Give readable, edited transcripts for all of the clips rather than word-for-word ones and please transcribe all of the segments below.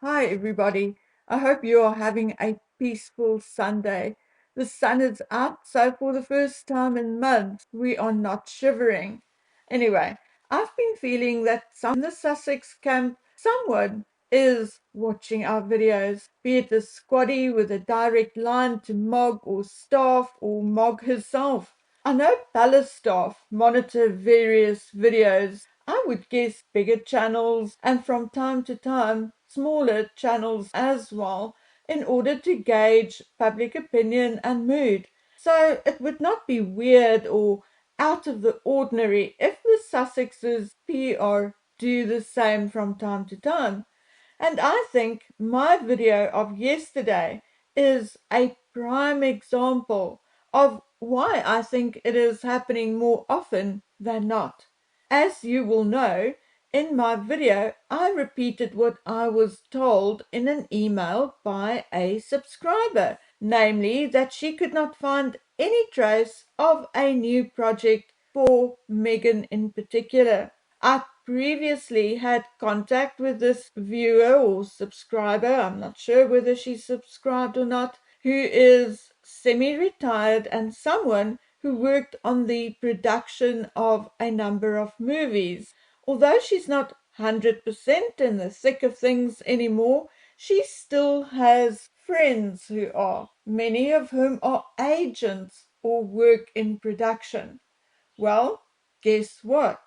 Hi, everybody. I hope you are having a peaceful Sunday. The sun is out, so for the first time in months, we are not shivering. Anyway, I've been feeling that some in the Sussex camp, someone is watching our videos, be it a squaddy with a direct line to Mog or staff or Mog herself. I know palace staff monitor various videos. I would guess bigger channels and from time to time smaller channels as well in order to gauge public opinion and mood. So it would not be weird or out of the ordinary if the Sussexes PR do the same from time to time. And I think my video of yesterday is a prime example of why I think it is happening more often than not. As you will know, in my video, I repeated what I was told in an email by a subscriber, namely that she could not find any trace of a new project for Meghan in particular. I previously had contact with this viewer or subscriber, I'm not sure whether she's subscribed or not, who is semi-retired and someone who worked on the production of a number of movies. Although she's not 100% in the thick of things anymore, she still has friends who are, many of whom are agents or work in production. Well, guess what?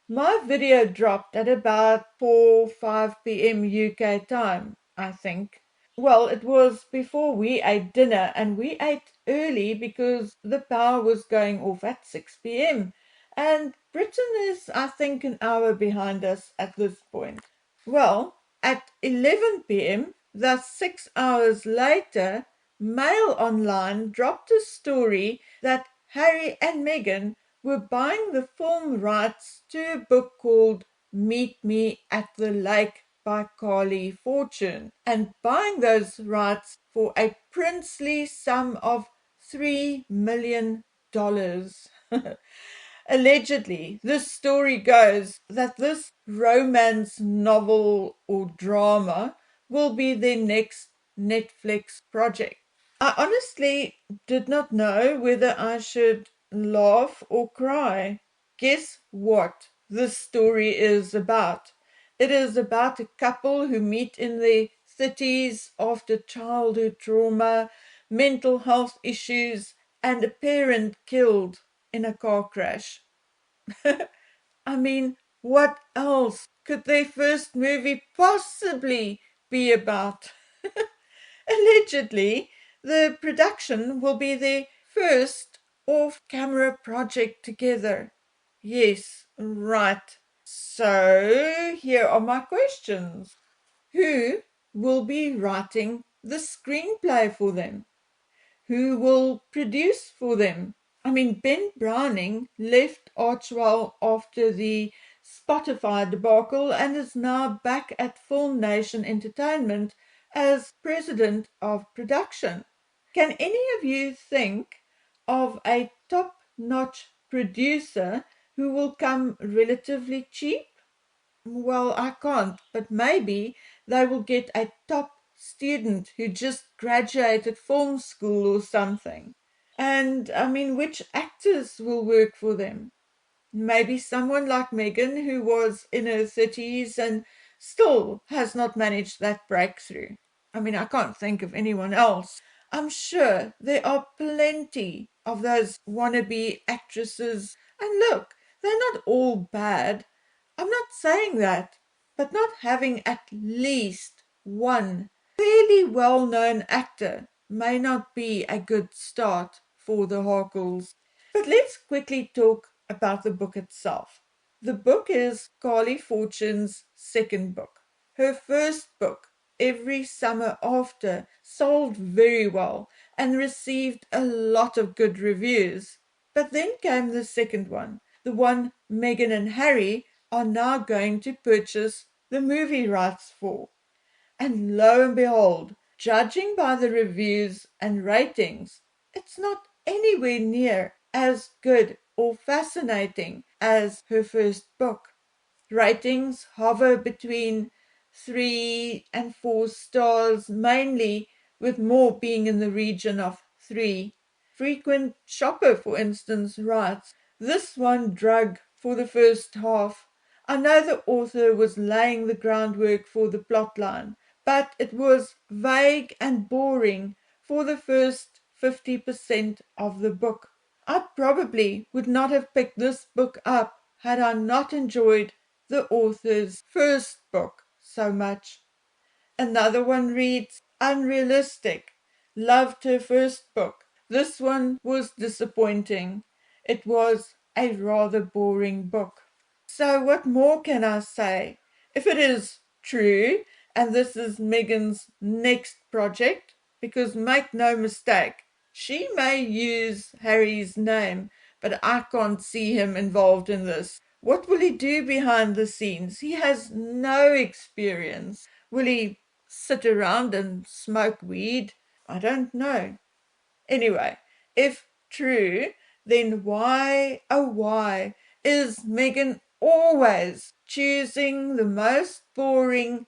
My video dropped at about 4 5 p.m. UK time, I think. Well, it was before we ate dinner, and we ate early because the power was going off at 6 p.m. And Britain is, I think, an hour behind us at this point. Well, at 11 p.m., thus 6 hours later, Mail Online dropped a story that Harry and Meghan were buying the film rights to a book called Meet Me at the Lake by Carly Fortune and buying those rights for a princely sum of $3 million. Allegedly, this story goes that this romance novel or drama will be their next Netflix project. I honestly did not know whether I should laugh or cry. Guess what this story is about? It is about a couple who meet in their 30s after childhood trauma, mental health issues, and a parent killed in a car crash. I mean, what else could their first movie possibly be about? Allegedly, the production will be their first off camera project together. Yes, right. So, here are my questions. Who will be writing the screenplay for them? Who will produce for them? I mean, Ben Browning left Archwell after the Spotify debacle and is now back at Film Nation Entertainment as president of production. Can any of you think of a top notch producer who will come relatively cheap? Well, I can't, but maybe they will get a top student who just graduated film school or something. And I mean, which actors will work for them? Maybe someone like Meghan, who was in her 30s and still has not managed that breakthrough. I mean, I can't think of anyone else. I'm sure there are plenty of those wannabe actresses. And look, they're not all bad. I'm not saying that, but not having at least one fairly well known actor may not be a good start for the Harkles. But let's quickly talk about the book itself. The book is Carly Fortune's second book. Her first book, Every Summer After, sold very well and received a lot of good reviews. But then came the second one, the one Meghan and Harry are now going to purchase the movie rights for. And lo and behold, judging by the reviews and ratings, it's not anywhere near as good or fascinating as her first book. Ratings hover between 3 and 4 stars, mainly with more being in the region of 3. Frequent shopper, for instance, writes, "This one drug for the first half. I know the author was laying the groundwork for the plotline, but it was vague and boring for the first 50% of the book. I probably would not have picked this book up had I not enjoyed the author's first book so much." Another one reads, "Unrealistic. Loved her first book. This one was disappointing. It was a rather boring book." So, what more can I say? If it is true, and this is Meghan's next project, because make no mistake, she may use Harry's name, but I can't see him involved in this. What will he do behind the scenes? He has no experience. Will he sit around and smoke weed? I don't know. Anyway, if true, then why, oh why, is Meghan always choosing the most boring,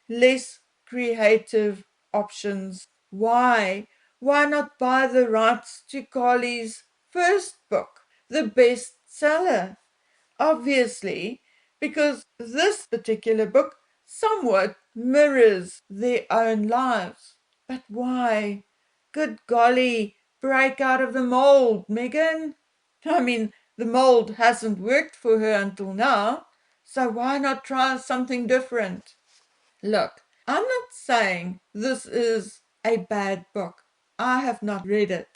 less creative options? Why? Why not buy the rights to Carly's first book, the bestseller? Obviously, because this particular book somewhat mirrors their own lives. But why? Good golly, break out of the mold, Meghan. I mean, the mold hasn't worked for her until now, so why not try something different? Look, I'm not saying this is a bad book. I have not read it.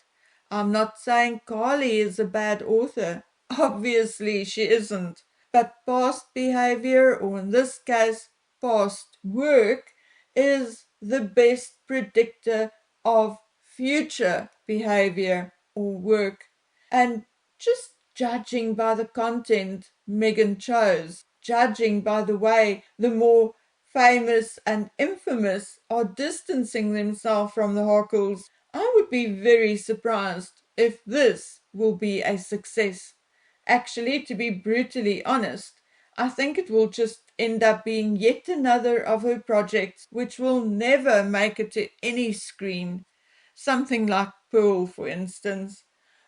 I'm not saying Carly is a bad author. Obviously, she isn't. But past behavior, or in this case, past work, is the best predictor of future behavior or work. And just judging by the content Meghan chose, judging by the way the more famous and infamous are distancing themselves from the Harkles, I would be very surprised if this will be a success. Actually, to be brutally honest, I think it will just end up being yet another of her projects which will never make it to any screen. Something like Pearl, for instance.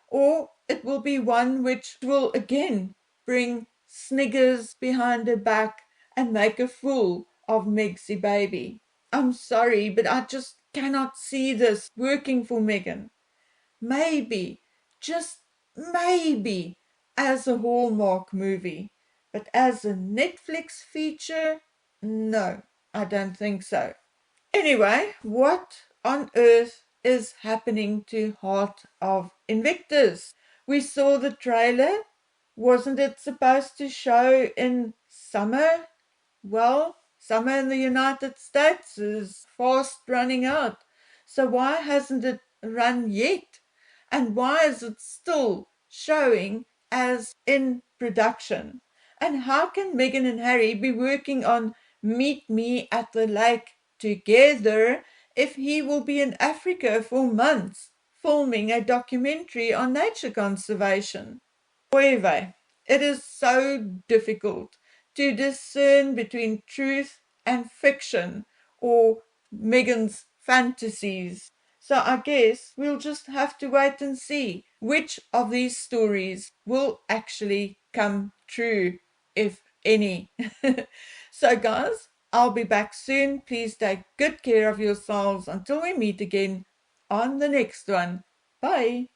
Or it will be one which will again bring sniggers behind her back and make a fool of Megsy Baby. I'm sorry, but I just cannot see this working for Meghan. Maybe, just maybe, as a Hallmark movie, but as a Netflix feature, no, I don't think so. Anyway, what on earth is happening to Heart of Invictus? We saw the trailer. Wasn't it supposed to show in summer? Well, summer in the United States is fast running out. So why hasn't it run yet? And why is it still showing as in production? And how can Meghan and Harry be working on Meet Me at the Lake together if he will be in Africa for months filming a documentary on nature conservation? However, it is so difficult to discern between truth and fiction or Meghan's fantasies. So I guess we'll just have to wait and see which of these stories will actually come true, if any. So, guys, I'll be back soon. Please take good care of yourselves until we meet again on the next one. Bye.